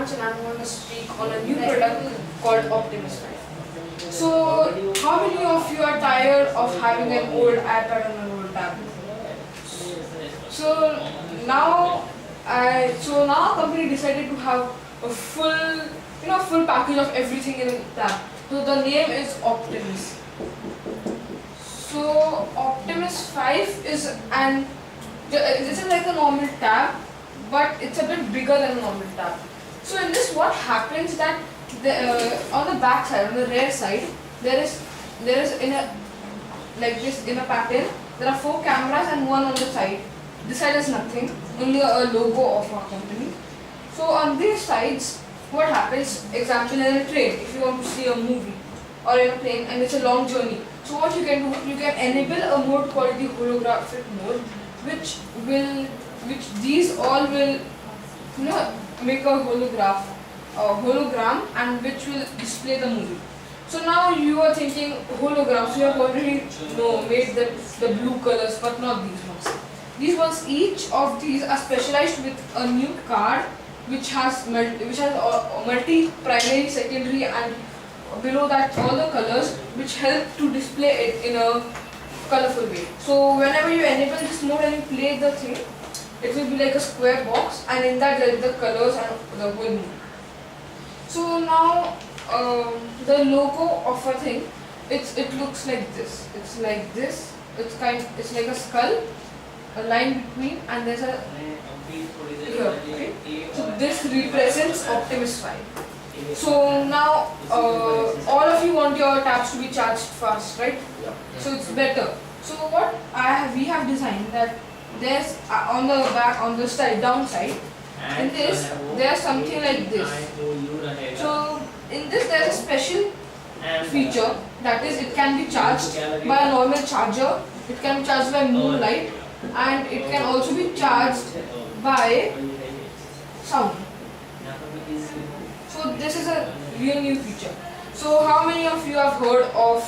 Devansh and I'm going to speak on a new product called Optimus Prime. So, how many of you are tired of having an old iPad and an old tablet? So now, our company decided to have a full package of everything in a tab. So the name is Optimus. So Optimus 5 is this is like a normal tab, but it's a bit bigger than a normal tab. So in this, what happens that on the back side, on the rear side, there is in a pattern. There are 4 cameras and one on the side. This side is nothing, only a logo of our company. So on these sides, what happens? Example, in a train, if you want to see a movie, or in a plane, and it's a long journey. So what you can do, you can enable a mode called the holographic mode, which these all will make a hologram, and which will display the movie. So now you are thinking holograms. You have already made the blue colors, but not these ones. These ones, each of these are specialized with a new card, which has multi primary, secondary, and below that all the colors, which help to display it in a colorful way. So whenever you enable this mode and you play the thing, it will be like a square box, and in that there is the colors and the whole movie. So now the logo of a thing, it looks like this. It's like this. It's like a skull, a line between, and there's a here. Okay? So this represents Optimus 5. So now all of you want your tabs to be charged fast, right? So it's better. So what we have designed that there's on the back, on the side, downside, in this there's something like this. So in this there's a special feature, that is, it can be charged by a normal charger, it can be charged by moonlight, and it can also be charged by sound. So this is a real new feature. So how many of you have heard of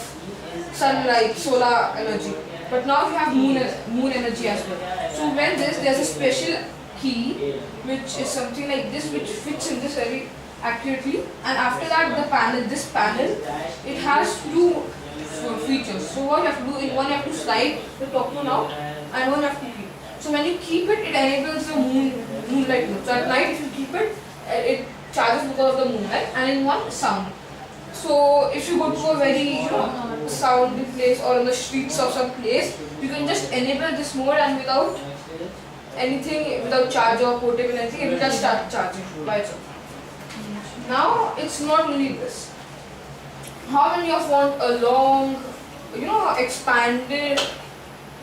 sunlight, solar energy? But now we have moon energy as well. So when there's a special key, which is something like this, which fits in this very accurately, and after that this panel, it has 2 features. So what you have to do is, one you have to slide the top one out, and one you have to keep. So when you keep it, it enables the moonlight mode. So at night, if you keep it, it charges because of the moonlight, and in one, sound. So if you go to a very soundy place, or in the streets of some place, you can just enable this mode, and without charger, portable, anything, it will just start charging by itself. Now it's not only this. How many of you want a long, expanded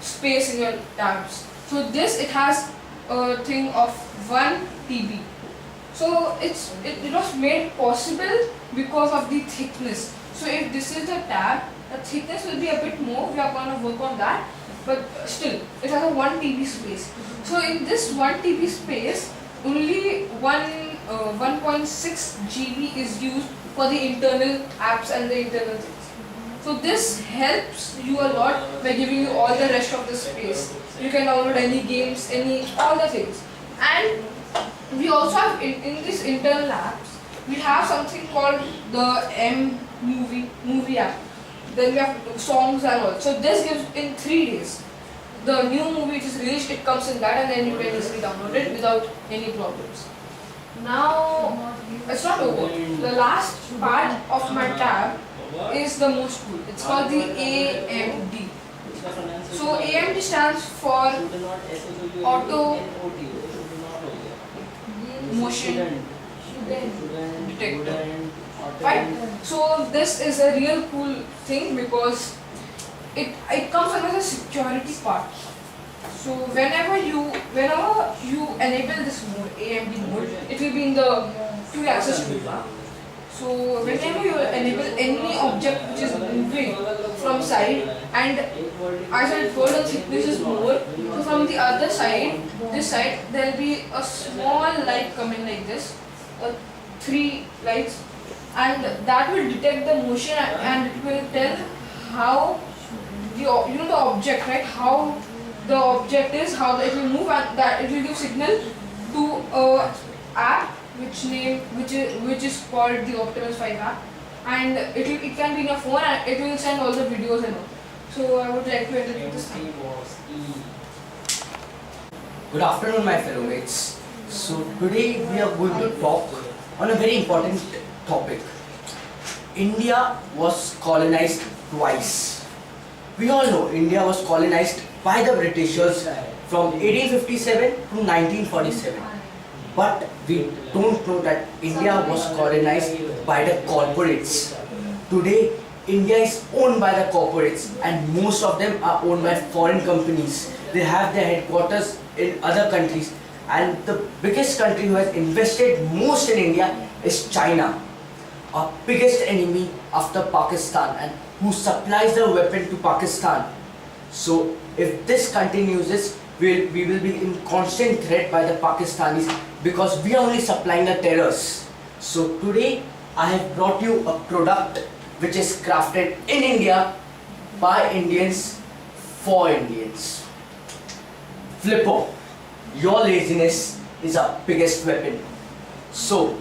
space in your tabs? So this, it has a thing of 1 TB. So it was made possible because of the thickness. So if this is the tab, the thickness will be a bit more. We are going to work on that, but still, it has a 1 TB space. So in this 1 TB space, only 1.6 GB is used for the internal apps and the internal things. So this helps you a lot by giving you all the rest of the space. You can download any games, all the things. And we also have in these internal apps, we have something called the movie app. Then we have songs and all. So this gives in 3 days. The new movie which is released, it comes in that, and then you can easily download it without any problems. Now, it's not over. The last part of my tab is the most cool. It's called the AMD. So AMD stands for Auto Motion Detector. Right? So this is a real cool thing because it comes under the security part. So whenever you enable this mode, AMD mode, it will be in the quick access toolbar. So whenever you enable any object which is moving from side, and as I told, the thickness is more, so from the other side, this side, there will be a small light coming like this, 3 lights, and that will detect the motion, and it will tell how the object, right? How the object is, how it will move, and that it will give signal to app which is called the Optimus 5 app, and it can be in your phone and it will send all the videos and all. So I would like to introduce this thing. Good afternoon, my fellow mates. So today we are going to talk on a very important topic. India was colonized twice. We all know India was colonized by the Britishers from 1857 to 1947. But we don't know that India was colonized by the corporates. Today, India is owned by the corporates and most of them are owned by foreign companies. They have their headquarters in other countries, and the biggest country who has invested most in India is China, our biggest enemy after Pakistan, and who supplies the weapon to Pakistan. So if this continues, we will be in constant threat by the Pakistanis because we are only supplying the terrors. So today I have brought you a product which is crafted in India by Indians for Indians. Flipper, your laziness is our biggest weapon. So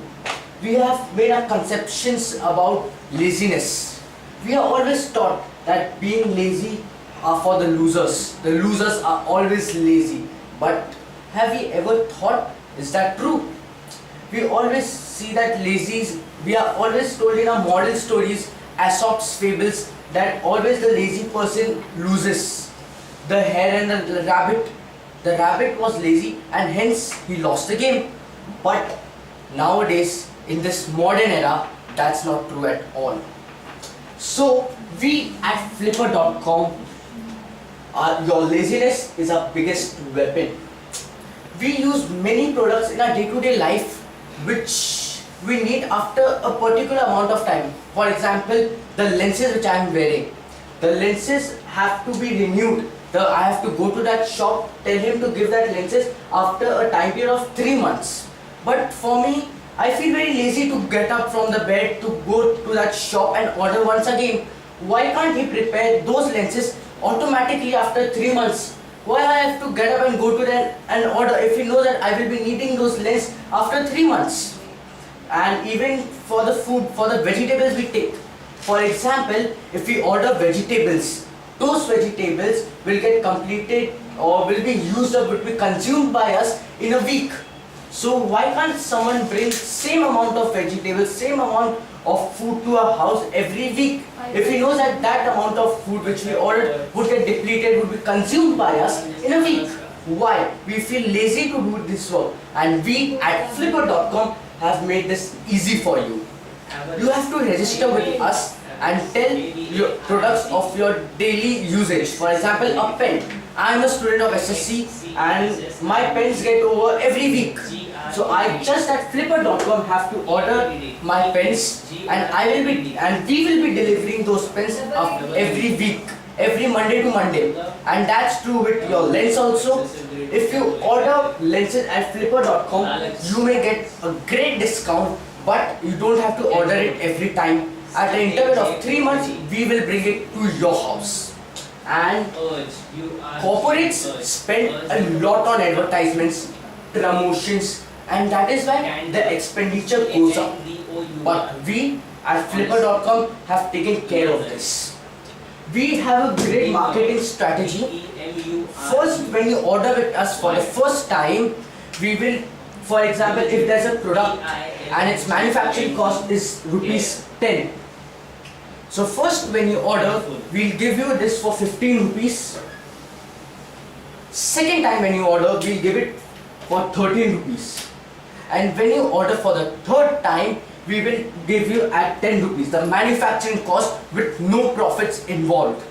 we have made our conceptions about laziness. We are always taught that being lazy are for the losers. The losers are always lazy. But have we ever thought, is that true? We always see that lazy, we are always told in our moral stories, Aesop's fables, that always the lazy person loses. The hare and the rabbit was lazy and hence he lost the game. But nowadays, in this modern era, that's not true at all. So we at Flipper.com, your laziness is our biggest weapon. We use many products in our day-to-day life which we need after a particular amount of time. For example, the lenses which I am wearing. The lenses have to be renewed. I have to go to that shop, tell him to give that lenses after a time period of 3 months. But for me, I feel very lazy to get up from the bed to go to that shop and order once again. Why can't he prepare those lenses automatically after 3 months? Why I have to get up and go to that and order if he knows that I will be needing those lenses after 3 months? And even for the food, for the vegetables we take. For example, if we order vegetables, those vegetables will get completed or will be used or will be consumed by us in a week. So why can't someone bring same amount of vegetables, same amount of food to our house every week? If he knows that that amount of food which we ordered would get depleted, would be consumed by us in a week. Why? We feel lazy to do this work, and we at Flipper.com have made this easy for you. You have to register with us and tell your products of your daily usage. For example, a pen. I am a student of SSC and my pens get over every week. So I just at Flipper.com have to order my pens and we will be delivering those pens every week, every Monday to Monday. And that's true with your lens also. If you order lenses at Flipper.com, you may get a great discount, but you don't have to order it every time. At an interval of 3 months, we will bring it to your house. And corporates spend a lot on advertisements, promotions, and that is why the expenditure goes up. But we at Flipper.com have taken care of this. We have a great marketing strategy. First, when you order with us for the first time, we will, for example, if there's a product and its manufacturing cost is rupees 10. So first when you order, we'll give you this for 15 rupees. Second time when you order, we'll give it for 13 rupees. And when you order for the third time, we will give you at 10 rupees, the manufacturing cost with no profits involved.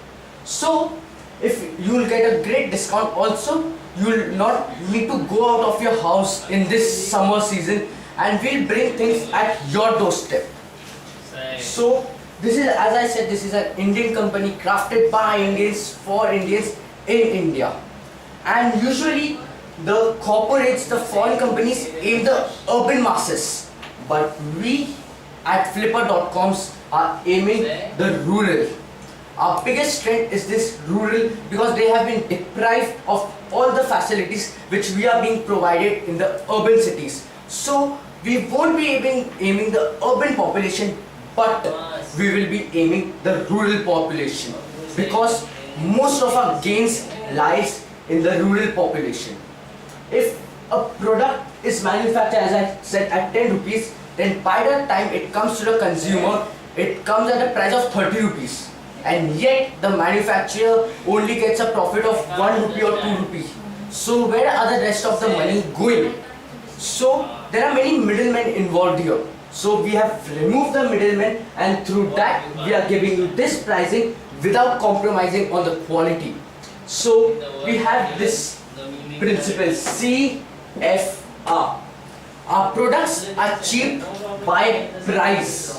So if you will get a great discount also, you will not need to go out of your house in this summer season, and we'll bring things at your doorstep. So this is, as I said, this is an Indian company crafted by Indians for Indians in India. And usually the corporates, the foreign companies aim the urban masses. But we at Flipper.com are aiming the rural. Our biggest strength is this rural, because they have been deprived of all the facilities which we are being provided in the urban cities. So we won't be aiming the urban population, but we will be aiming the rural population, because most of our gains lies in the rural population. If a product is manufactured, as I said, at 10 rupees, then by the time it comes to the consumer, it comes at a price of 30 rupees. And yet the manufacturer only gets a profit of 1 rupee or 2 rupees. So where are the rest of the money going? So there are many middlemen involved here. So we have removed the middlemen, and through that we are giving you this pricing without compromising on the quality. So we have this principle CFR. Our products are cheap by price.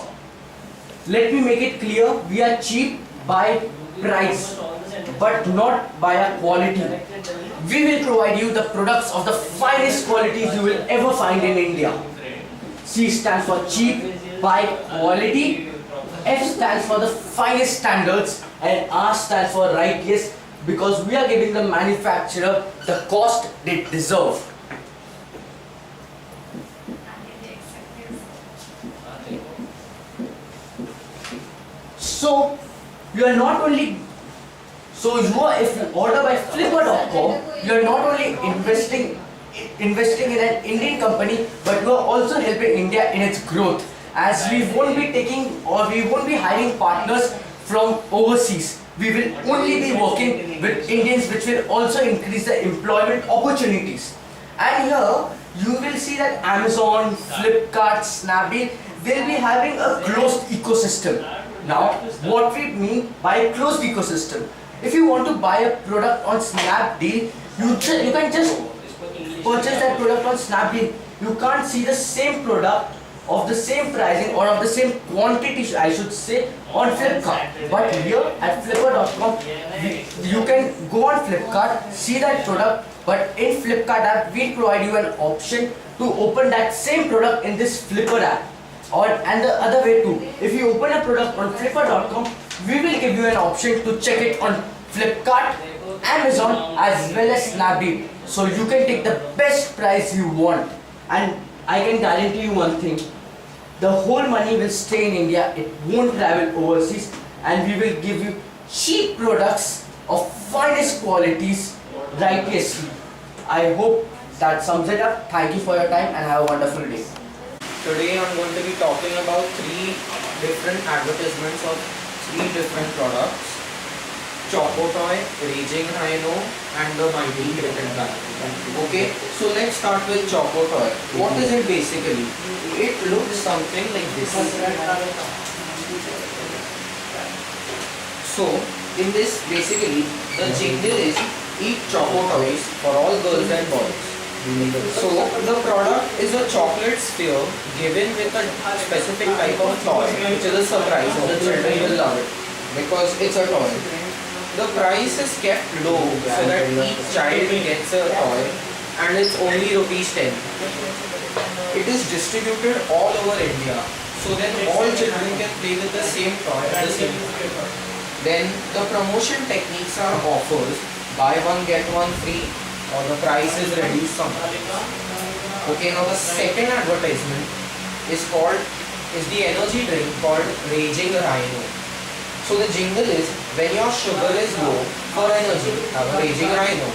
Let me make it clear, we are cheap by price, but not by our quality. We will provide you the products of the finest qualities you will ever find in India. C stands for cheap by quality, F stands for the finest standards, and R stands for righteous, because we are giving the manufacturer the cost they deserve. So you are not only if you order by Flipkart.com, you are not only investing in an Indian company, but you are also helping India in its growth, as we won't be hiring partners from overseas. We will only be working with Indians, which will also increase the employment opportunities. And here you will see that Amazon, Flipkart, Snapdeal will be having a closed ecosystem. Now, what we mean by a closed ecosystem? If you want to buy a product on Snapdeal, you can just purchase that product on Snapdeal. You can't see the same product of the same pricing or of the same quantity, I should say, on Flipkart. But here at Flipkart.com, you can go on Flipkart, see that product, but in Flipkart app, we provide you an option to open that same product in this Flipkart app. And the other way too, if you open a product on Flipkart.com, we will give you an option to check it on Flipkart, Amazon as well as Snapdeal. So you can take the best price you want. And I can guarantee you one thing, the whole money will stay in India, it won't travel overseas, and we will give you cheap products of finest qualities righteously. I hope that sums it up. Thank you for your time and have a wonderful day. Today I'm going to be talking about 3 different advertisements of 3 different products: Choco Toy, Raging Rhino, and the Mighty Cricket Bat. Okay, so let's start with Choco Toy. What is it basically? It looks something like this. So in this, basically the jingle is "Eat Choco Toys for all girls and boys." So the product is a chocolate sphere given with a specific type of toy, which is a surprise. The children will love it because it's a toy. The price is kept low so that each child gets a toy, and it's only ₹10. It is distributed all over India, so then all children can play with the same toy at the same time. Then the promotion techniques are offers: buy one get one free, or the price is reduced somewhat. Okay, now the second advertisement is the energy drink called Raging Rhino. So the jingle is, when your sugar is low, for energy, have a Raging Rhino.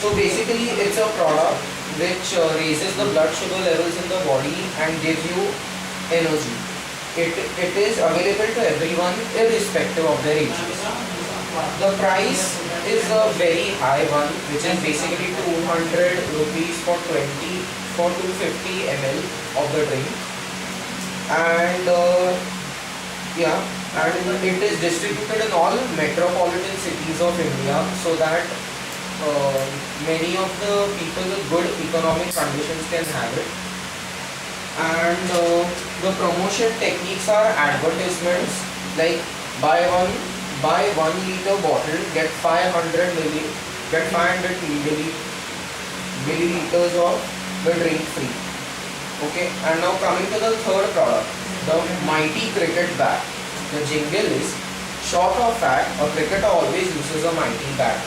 So basically it's a product which raises the blood sugar levels in the body and gives you energy. It is available to everyone irrespective of their ages. The price is a very high one, which is basically 200 rupees for 250 ml of the drink. And it is distributed in all metropolitan cities of India, so that many of the people with good economic conditions can have it. And the promotion techniques are advertisements like buy 1 liter bottle, get 500 milliliters of the drink free. Okay, and now coming to the third product, the Mighty Cricket Bat. The jingle is, short or fat, a cricketer always uses a mighty bat.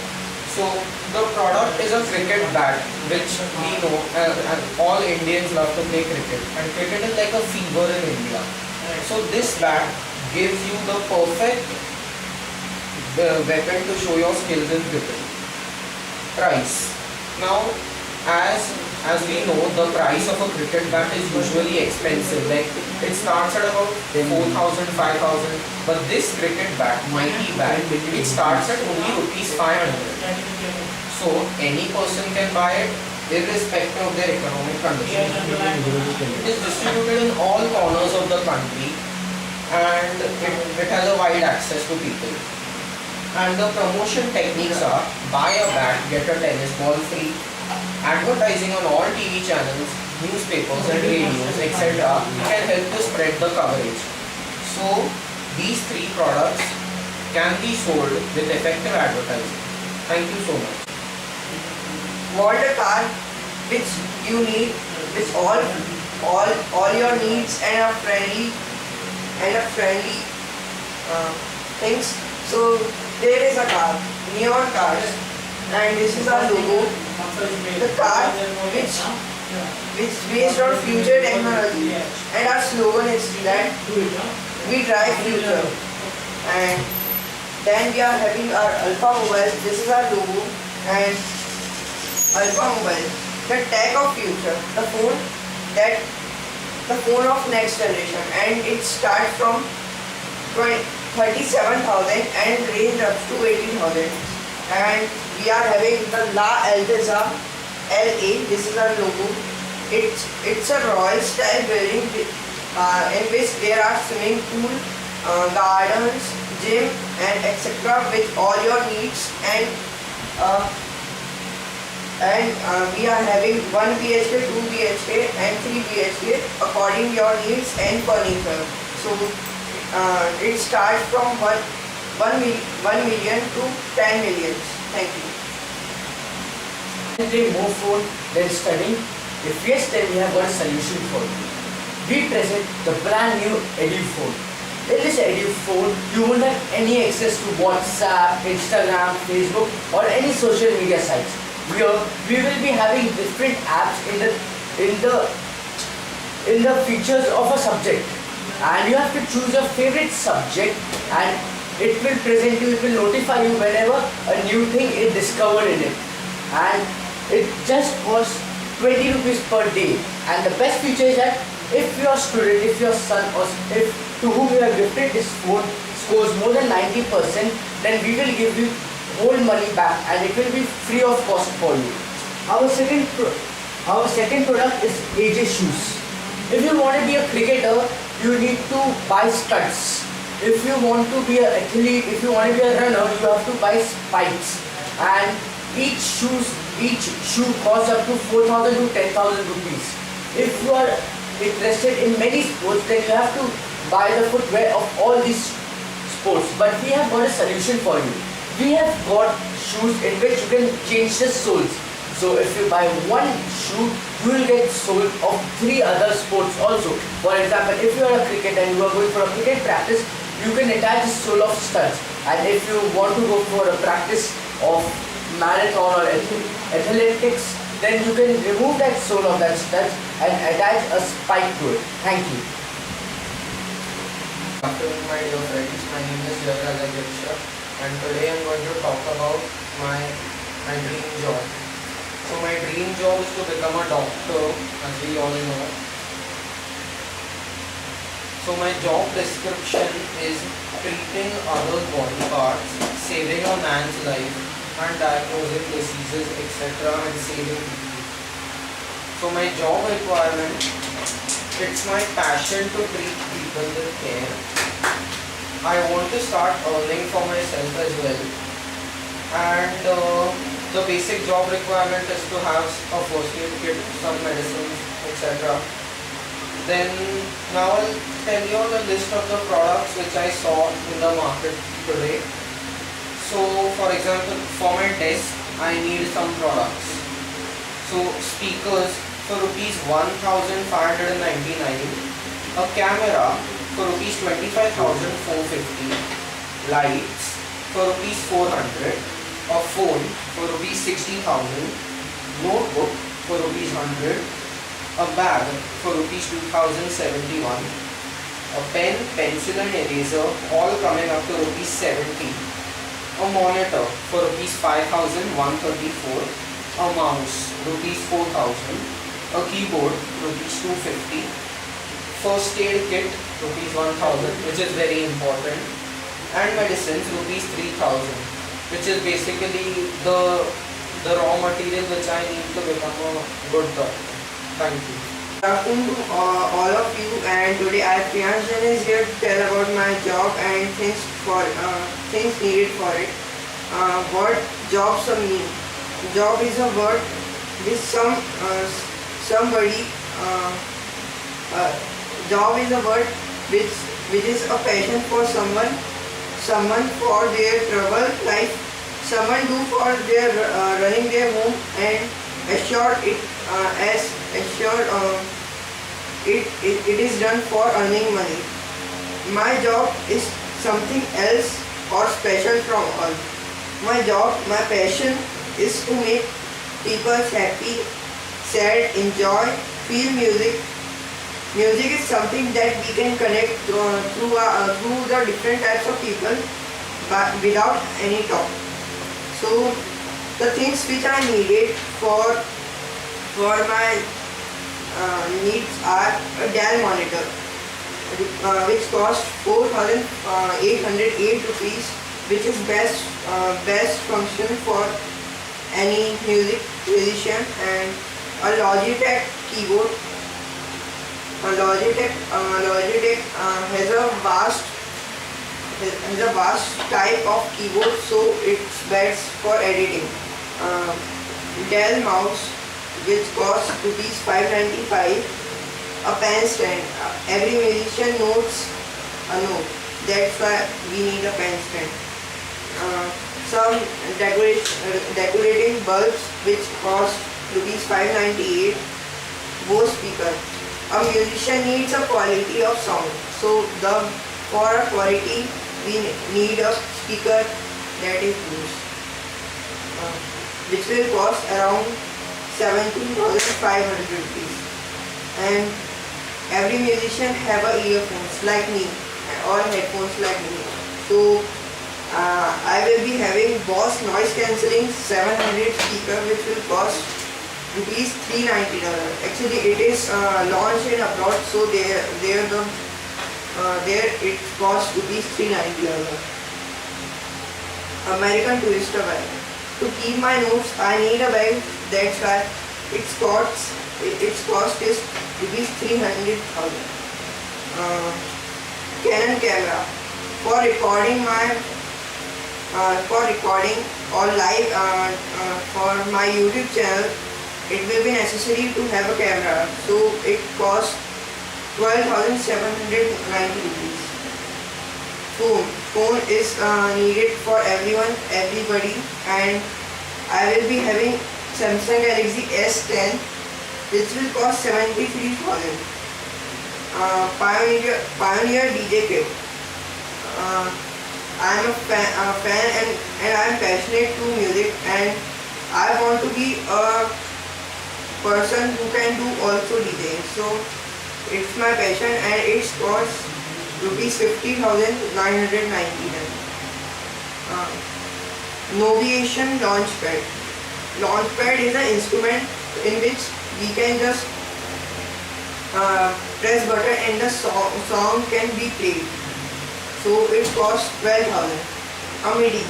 So the product is a cricket bat, which we know, and all Indians love to play cricket, and cricket is like a fever in India. So this bat gives you the perfect weapon to show your skills in cricket. Price. Now, as we know, the price of a cricket bat is usually expensive. Like it starts at about 4,000, 5,000. But this cricket bat, mighty bat, it starts at only rupees 500. So any person can buy it, irrespective of their economic condition. It is distributed in all corners of the country, and it has a wide access to people. And the promotion techniques are: buy a bat, get a tennis ball free. Advertising on all TV channels, newspapers and radios, etc. can help to spread the coverage. So these three products can be sold with effective advertising. Thank you so much. Want a car which you need with all your needs and a friendly things. So there is a car, Neon Cars, and this is our logo. The car which based on future technology, and our slogan is that we drive future. And then we are having our Alpha Mobile. This is our logo, and Alpha Mobile, the tech of future, the phone of next generation, and it starts from 37,000 and range up to 80,000. And we are having the La Alteza LA. This is our logo. It's a royal style building in which there are swimming pool, gardens, gym, and etc. with all your needs. And we are having 1 BHK, 2 BHK, and 3 BHK according your needs and furniture. So it starts from 1 million to 10 million. Thank you. They more phone than studying? If yes, then we have got a solution for you. We present the brand new EduPhone. In this EduPhone, you won't have any access to WhatsApp, Instagram, Facebook, or any social media sites. We will be having different apps in the features of a subject, and you have to choose your favorite subject, and it will present you, it will notify you whenever a new thing is discovered in it. And it just costs 20 rupees per day. And the best feature is that if your student, if your son, or if to whom you have gifted this phone scores more than 90%, then we will give you whole money back, and it will be free of cost for you. Our second product is AJ Shoes. If you want to be a cricketer, you need to buy studs. If you want to be an athlete, if you want to be a runner, you have to buy spikes. And each shoe costs up to 4,000 to 10,000 rupees. If you are interested in many sports, then you have to buy the footwear of all these sports. But we have got a solution for you. We have got shoes in which you can change the soles. So if you buy one shoe, you will get sole of 3 other sports also. For example, if you are a cricketer and you are going for a cricket practice, you can attach the sole of studs. And if you want to go for a practice of marathon or athletics, then you can remove that sole of that studs and attach a spike to it. Thank you. Good afternoon, my dear friends. My name is Yavraj Agarwal, and today I am going to talk about my dream job. So my dream job is to become a doctor, as we all know. So my job description is treating other body parts, saving a man's life, and diagnosing diseases, etc., and saving people. So my job requirement, it's my passion to treat people with care. I want to start earning for myself as well. And the basic job requirement is to have a first aid kit, some medicines, etc. Then now I'll tell you the list of the products which I saw in the market today. So for example, for my desk I need some products. So speakers for rupees 1,599, a camera for rupees 25,450, lights for rupees 400, a phone for rupees 60,000, notebook for rupees 100, a bag for rupees 2071, a pen, pencil and eraser all coming up to rupees 70, a monitor for rupees 5,134, a mouse rupees 4,000, a keyboard rupees 250, first aid kit rupees 1,000, which is very important, and medicines rupees 3,000, which is basically the raw material which I need to become a good doctor. Thank you. Good afternoon to all of you, and today I Priyansh Jain is here to tell about my job and things needed for it. What jobs mean? Job is a word which somebody job is a word which is a passion for someone for their trouble life, someone do for their running their home and assured it it is done for earning money. My job is something else or special from all. My job, my passion is to make people happy, sad, enjoy, feel music. Music is something that we can connect through the different types of people but without any talk. So the things which I needed for my needs are a Dell monitor which cost 4,808 rupees, which is best function for any musician, and a Logitech keyboard. Logitech has a vast type of keyboard, so it's best for editing. Dell mouse, which costs rupees 595. A pen stand. Every musician notes a note. That's why we need a pen stand. Some decorating bulbs, which cost rupees 598. Bose speaker. A musician needs a quality of sound, so for a quality we need a speaker that is Bose, which will cost around 17,500 rupees. And every musician have a earphones like me or headphones like me. So I will be having Bose noise cancelling 700 speaker, which will cost rupees 390. Actually, it is launched in abroad, so there it costs rupees 390. American Tourister bag. To keep my notes, I need a bag. That's why its cost is rupees 300,000. Canon camera for recording or live for my YouTube channel. It will be necessary to have a camera, so it costs 12,790 rupees. Phone is needed for everybody, and I will be having Samsung Galaxy S10, which will cost 73,000. Pioneer DJ kit. I am a fan and I am passionate to music, and I want to be a person who can do also DJ. So it's my passion, and it costs rupees 50,990. Novation Launchpad. Launchpad is an instrument in which we can just press button and the song can be played. So it costs 12,000. A MIDI.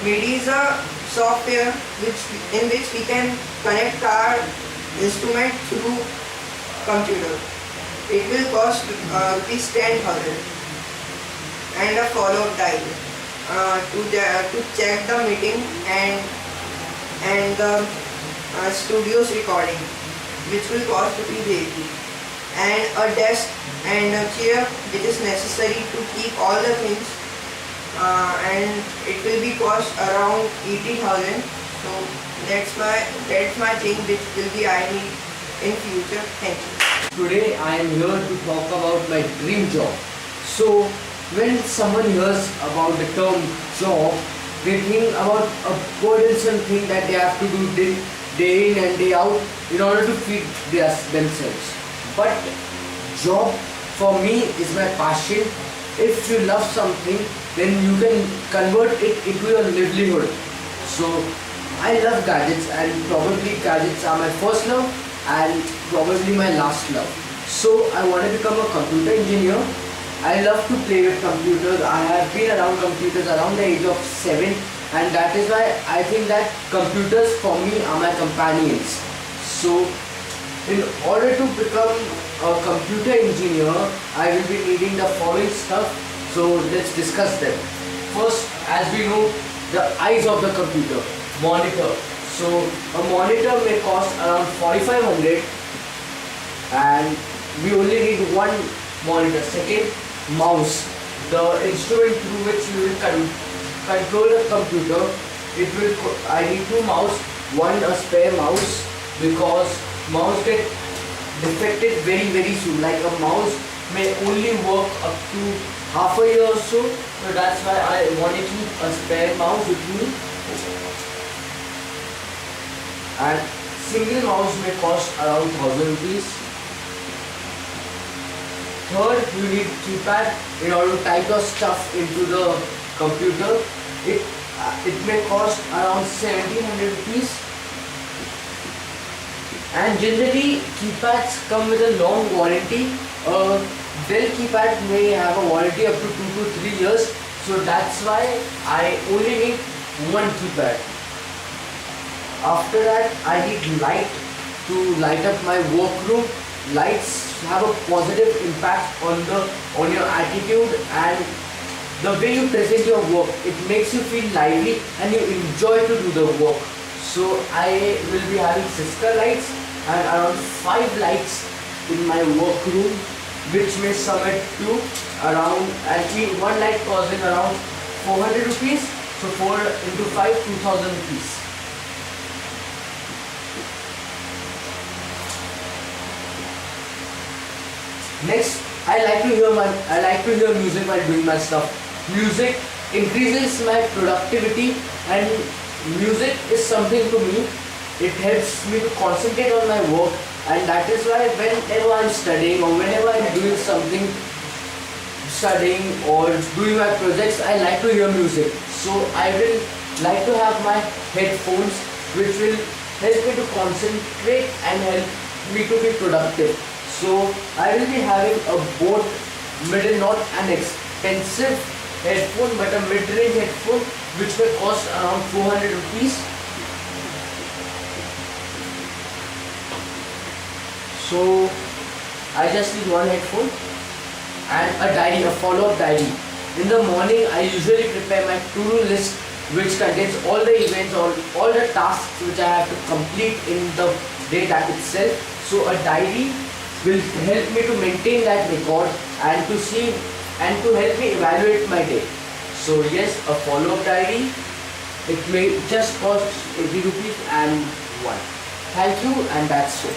MIDI is a software in which we can connect our instrument through computer. It will cost rupees 10,000. And a follow-up dial to check the meeting and the studio's recording, which will cost rupees 80. And a desk and a chair, which is necessary to keep all the things, and it will be cost around 80,000. So that's my thing which will be I need in future. Thank you. Today I am here to talk about my dream job. So when someone hears about the term job, they think about a burdensome thing that they have to do day in and day out in order to feed themselves. But job for me is my passion. If you love something, then you can convert it into your livelihood. So I love gadgets, and probably gadgets are my first love and probably my last love. So I want to become a computer engineer. I love to play with computers. I have been around computers around the age of 7, and that is why I think that computers for me are my companions. So in order to become a computer engineer, I will be needing the following stuff. So let's discuss them. First, as we know, the eyes of the computer, monitor. So a monitor may cost around 4500, and we only need one monitor. Second, mouse, the instrument through which you will control the computer. I need two mouse, one a spare mouse, because mouse get defected very soon. Like a mouse may only work up to half a year or so. So that's why I want to keep a spare mouse with me. And single mouse may cost around 1000 rupees. Third, you need keypad in order to type your stuff into the computer. It may cost around 1700 rupees. And generally, keypads come with a long warranty. Dell keypad may have a warranty up to 2 to 3 years. So that's why I only need one keypad. After that, I need light to light up my workroom. Lights have a positive impact on your attitude and the way you present your work. It makes you feel lively and you enjoy to do the work. So I will be having sister lights and around 5 lights in my workroom, which may sum it to around, actually one light costing around 400 rupees. So 4 into 5, 2000 rupees. Next, I like to hear music while doing my stuff. Music increases my productivity, and music is something to me. It helps me to concentrate on my work, and that is why whenever I'm studying or whenever I'm doing something, studying or doing my projects, I like to hear music. So I will like to have my headphones, which will help me to concentrate and help me to be productive. So I will be having a both middle, not an expensive headphone, but a mid-range headphone which may cost around 400 rupees. So I just need one headphone and a diary, a follow-up diary. In the morning, I usually prepare my to-do list, which contains all the events or all the tasks which I have to complete in the day itself. So a diary will help me to maintain that record and to see and to help me evaluate my day. So yes, a follow-up diary. It may just cost 80 rupees and one. Thank you, and that's it.